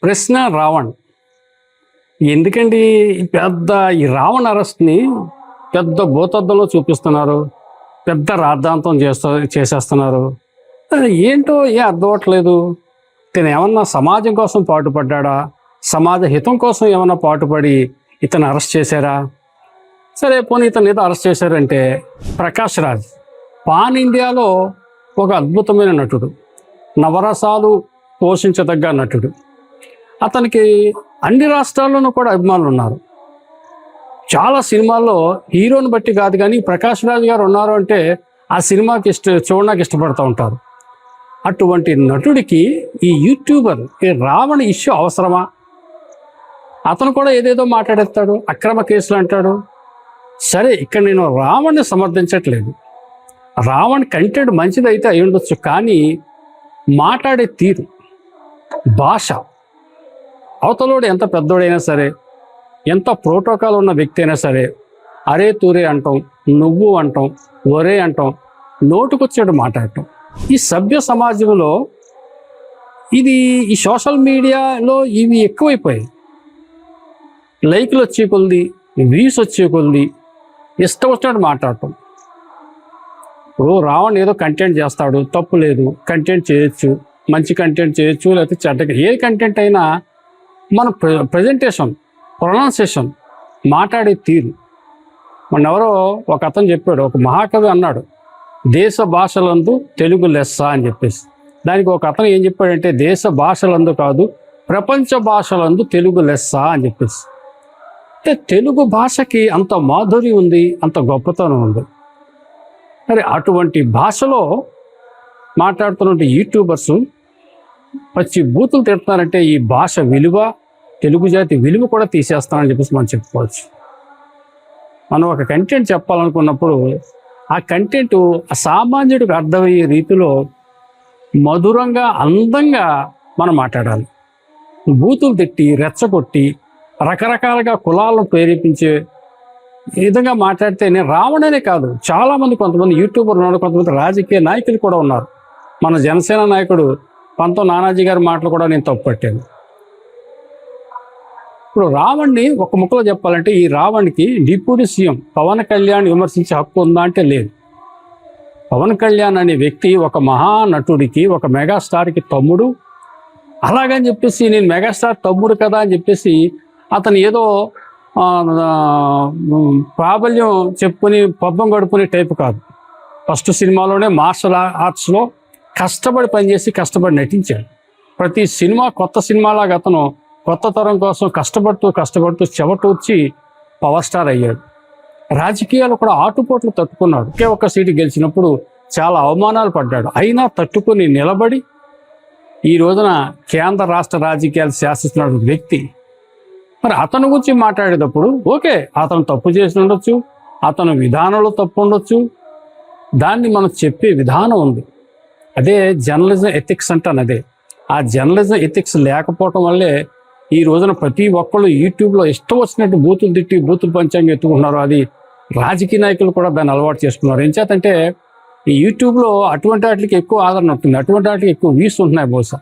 ప్రశ్న రావణ్. ఎందుకండి ఈ రావణ్ అరెస్ట్ని పెద్ద భూతద్దంలో చూపిస్తున్నారు, పెద్ద రాద్ధాంతం చేసేస్తున్నారు. ఏంటో అర్థం అవ్వట్లేదు. ఇతను ఏమన్నా సమాజం కోసం పాటుపడ్డా, సమాజ హితం కోసం ఏమన్నా పాటుపడి ఇతను అరెస్ట్ చేశారా? సరే పోనీ ఇతను ఏదో అరెస్ట్ చేశారంటే, ప్రకాష్ రాజ్ పాన్ ఇండియాలో ఒక అద్భుతమైన నటుడు, నవరసాలు పోషించదగ్గ నటుడు. అతనికి అన్ని రాష్ట్రాల్లోనూ కూడా అభిమానులు ఉన్నారు. చాలా సినిమాల్లో హీరోని బట్టి కాదు కానీ ప్రకాష్ రాజ్ గారు ఉన్నారు అంటే ఆ సినిమాకి చూడడానికి ఇష్టపడుతూ ఉంటారు. అటువంటి నటుడికి ఈ యూట్యూబర్ ఈ రావణ్ ఇష్యూ అవసరమా? అతను కూడా ఏదేదో మాట్లాడేస్తాడు, అక్రమ కేసులు అంటాడు. సరే, ఇక్కడ నేను రావణ్ని సమర్థించట్లేదు. రావణ్ కంటెంట్ మంచిదైతే అయి ఉండొచ్చు, కానీ మాట్లాడే తీరు, భాష, అవతలోడు ఎంత పెద్దోడైనా సరే, ఎంత ప్రోటోకాల్ ఉన్న వ్యక్తి అయినా సరే, అరే తూరే అంటాం, నువ్వు అంటాం, ఒరే అంటాం, నోటుకొచ్చాడు మాట్లాడటం. ఈ సభ్య సమాజంలో ఈ సోషల్ మీడియాలో ఇవి ఎక్కువైపోయాయి. లైక్లు వచ్చే కొద్ది, వ్యూస్ వచ్చే కొద్ది ఇష్టం వచ్చినట్టు మాట్లాడటం. ఇప్పుడు రావణ్ ఏదో కంటెంట్ చేస్తాడు, తప్పు లేదు, కంటెంట్ చేయొచ్చు, మంచి కంటెంట్ చేయొచ్చు, లేకపోతే చెడ్డగా ఏ కంటెంట్ అయినా మన ప్రజెంటేషన్, ప్రొనౌన్సియేషన్, మాట్లాడే తీరు. ఎవరో ఒక అతను చెప్పాడు, ఒక మహాకవి అన్నాడు, దేశ భాషలందు తెలుగు లెస్స అని చెప్పేసి. దానికి ఒక అతను ఏం చెప్పాడంటే, దేశ భాషలందు కాదు, ప్రపంచ భాషలందు తెలుగు లెస్స అని చెప్పేసి. అంటే తెలుగు భాషకి అంత మాధుర్యం ఉంది, అంత గొప్పతనం ఉంది. మరి అటువంటి భాషలో మాట్లాడుతున్న యూట్యూబర్స్ పచ్చి బూతులు తిడుతున్నారంటే ఈ భాష విలువ, తెలుగు జాతి విలువ కూడా తీసేస్తానని చెప్పేసి మనం చెప్పుకోవచ్చు. మనం ఒక కంటెంట్ చెప్పాలనుకున్నప్పుడు ఆ కంటెంట్ ఆ సామాన్యుడికి అర్థమయ్యే రీతిలో మధురంగా, అందంగా మనం మాట్లాడాలి. బూతులు తిట్టి, రెచ్చగొట్టి, రకరకాలుగా కులాలను ప్రేరేపించే విధంగా మాట్లాడితే, నేను రావణనే కాదు, చాలామంది, కొంతమంది యూట్యూబర్లు ఉన్నారు, కొంతమంది రాజకీయ నాయకులు కూడా ఉన్నారు. మన జనసేన నాయకుడు పంతం నానాజీ గారి మాటలు కూడా నేను తప్పుపట్టాను. ఇప్పుడు రావణ్ని ఒక ముక్కలో చెప్పాలంటే, ఈ రావణ్కి డిప్యూటీ సీఎం పవన్ కళ్యాణ్ విమర్శించే హక్కు ఉందా అంటే లేదు. పవన్ కళ్యాణ్ అనే వ్యక్తి ఒక మహానటుడికి, ఒక మెగాస్టార్కి తమ్ముడు. అలాగని చెప్పేసి నేను మెగాస్టార్ తమ్ముడు కదా అని చెప్పేసి అతను ఏదో ప్రాబల్యం చెప్పుకొని పబ్బం గడుపునే టైపు కాదు. ఫస్ట్ సినిమాలోనే మార్షల్ ఆర్ట్స్లో కష్టపడి పనిచేసి కష్టపడి నటించాడు. ప్రతి సినిమా కొత్త సినిమాలాగా అతను కొత్త తరం కోసం కష్టపడుతూ చెవటూర్చి పవర్ స్టార్ అయ్యాడు. రాజకీయాలు కూడా ఆటుపోట్లు తట్టుకున్నాడు. ఒకే ఒక్క సీటు గెలిచినప్పుడు చాలా అవమానాలు పడ్డాడు. అయినా తట్టుకుని నిలబడి ఈ రోజున కేంద్ర రాష్ట్ర రాజకీయాలు శాసిస్తున్న వ్యక్తి. మరి అతని గురించి మాట్లాడేటప్పుడు ఓకే, అతను తప్పు చేసి ఉండొచ్చు, అతను విధానంలో తప్పు ఉండొచ్చు, దాన్ని మనం చెప్పే విధానం ఉంది. అదే జర్నలిజం ఎథిక్స్ అంటాను. అదే ఆ జర్నలిజం ఎథిక్స్ లేకపోవటం వల్లే ఈ రోజున ప్రతి ఒక్కళ్ళు యూట్యూబ్లో ఇష్టం వచ్చినట్టు బూతులు తిట్టి, బూతులు పంచాంగం ఎత్తుకుంటున్నారు. అది రాజకీయ నాయకులు కూడా దాన్ని అలవాటు చేసుకున్నారు. ఏం చేతంటే ఈ యూట్యూబ్లో అటువంటి వాటికి ఎక్కువ ఆదరణ ఉంటుంది, అటువంటి వాటికి ఎక్కువ వ్యూస్ ఉంటున్నాయి. బహుశా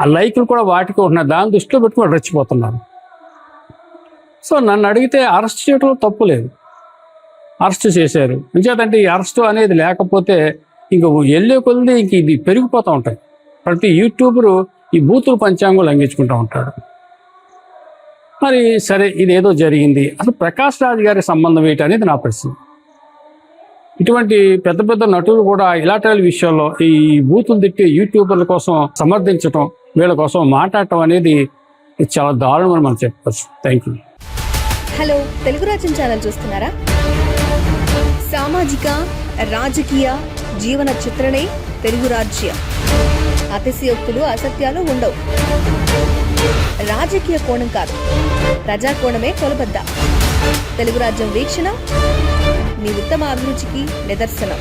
ఆ లైకులు కూడా వాటికి ఉంటున్నాయి. దాన్ని దృష్టిలో పెట్టుకుని రెచ్చిపోతున్నారు. సో నన్ను అడిగితే అరెస్ట్ చేయడంలో తప్పు లేదు, అరెస్ట్ చేశారు. ఎంచేతంటే ఈ అరెస్టు అనేది లేకపోతే ఇంక వెళ్ళే కొద్ది ఇంక ఇది పెరిగిపోతూ ఉంటాయి. ప్రతి యూట్యూబరు ఈ బూతులు పంచాంగం లంఘించుకుంటూ ఉంటాడు. మరి సరే, ఇదేదో జరిగింది, అసలు ప్రకాష్ రాజ్ గారి సంబంధం ఏంటి అనేది నా ప్రశ్న. ఇటువంటి పెద్ద పెద్ద నటులు కూడా ఇలాంటి విషయాల్లో ఈ బూతులు తిట్టి యూట్యూబర్ల కోసం సమర్థించడం, వీళ్ళ కోసం మాట్లాడటం అనేది చాలా దారుణమని మనం చెప్పుకోవచ్చు. Thank you. హలో, తెలుగు రాజ్యం ఛానల్ చూస్తున్నారా? సామాజిక, రాజకీయ, జీవన చిత్రణే తెలుగు రాజ్యం. అతిశయోక్తులు, అసత్యాలు ఉండవు. రాజకీయ కోణం కాదు, ప్రజా కోణమే కొలబద్ద. తెలుగు రాజ్యం వీక్షణ మీ ఉత్తమ అభిరుచికి నిదర్శనం.